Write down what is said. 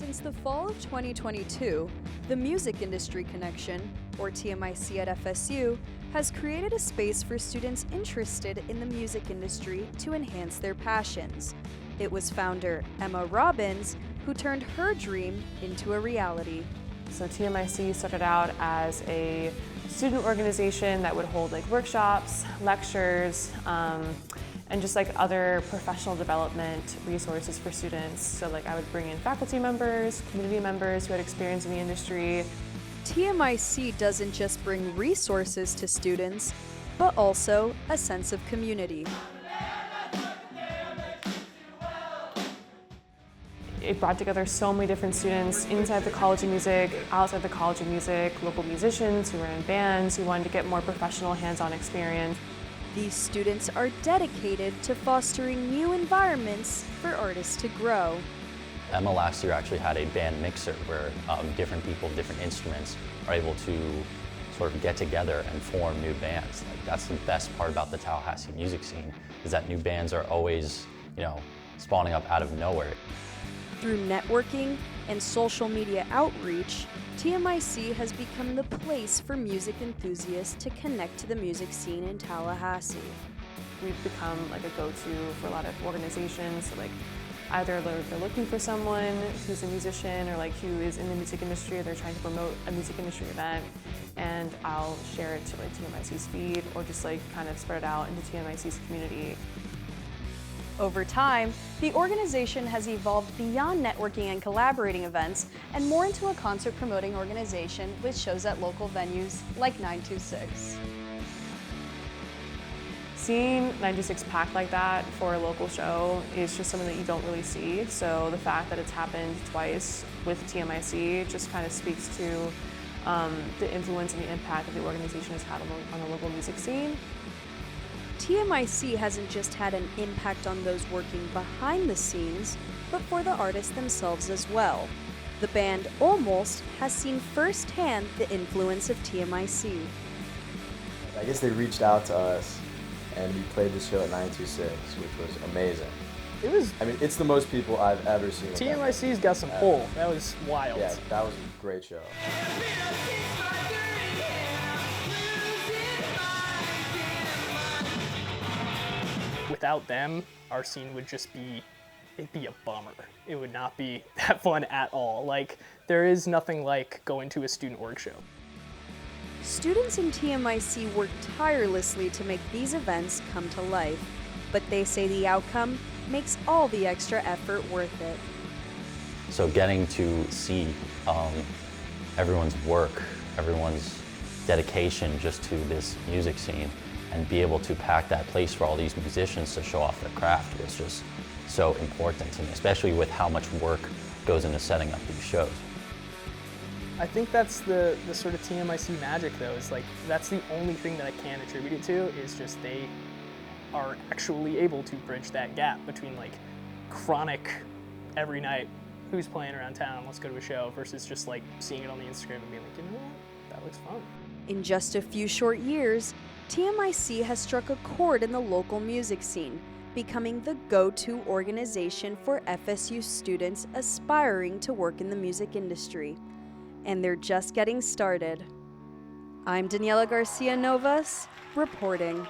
Since the fall of 2022, the Music Industry Connection, or TMIC at FSU, has created a space for students interested in the music industry to enhance their passions. It was founder Emma Robbins who turned her dream into a reality. So TMIC started out as a student organization that would hold workshops, lectures, and just other professional development resources for students. So I would bring in faculty members, community members who had experience in the industry. TMIC doesn't just bring resources to students, but also a sense of community. It brought together so many different students inside the College of Music, outside the College of Music, local musicians who were in bands, who wanted to get more professional hands-on experience. These students are dedicated to fostering new environments for artists to grow. Emma last year actually had a band mixer where different people, different instruments are able to sort of get together and form new bands. That's the best part about the Tallahassee music scene, is that new bands are always, spawning up out of nowhere. Through networking and social media outreach, TMIC has become the place for music enthusiasts to connect to the music scene in Tallahassee. We've become a go-to for a lot of organizations. So either they're looking for someone who's a musician or who is in the music industry, or they're trying to promote a music industry event, and I'll share it to TMIC's feed, or just kind of spread it out into TMIC's community. Over time, the organization has evolved beyond networking and collaborating events and more into a concert promoting organization with shows at local venues like 926. Seeing 926 packed like that for a local show is just something that you don't really see. So the fact that it's happened twice with TMIC just kind of speaks to the influence and the impact that the organization has had on the local music scene. TMIC hasn't just had an impact on those working behind the scenes, but for the artists themselves as well. The band Almost has seen firsthand the influence of TMIC. I guess they reached out to us and we played the show at 926, which was amazing. It's the most people I've ever seen. TMIC's got some pull. That was wild. Yeah, that was a great show. Without them, our scene would just it'd be a bummer. It would not be that fun at all. There is nothing like going to a student org show. Students in TMIC work tirelessly to make these events come to life, but they say the outcome makes all the extra effort worth it. So getting to see everyone's work, everyone's dedication just to this music scene, and be able to pack that place for all these musicians to show off their craft was just so important to me, especially with how much work goes into setting up these shows. I think that's the sort of TMIC magic, though, is that's the only thing that I can attribute it to, is just they are actually able to bridge that gap between chronic every night, who's playing around town, let's go to a show, versus just seeing it on the Instagram and being you know what, that looks fun. In just a few short years, TMIC has struck a chord in the local music scene, becoming the go-to organization for FSU students aspiring to work in the music industry. And they're just getting started. I'm Daniela Garcia Novas, reporting.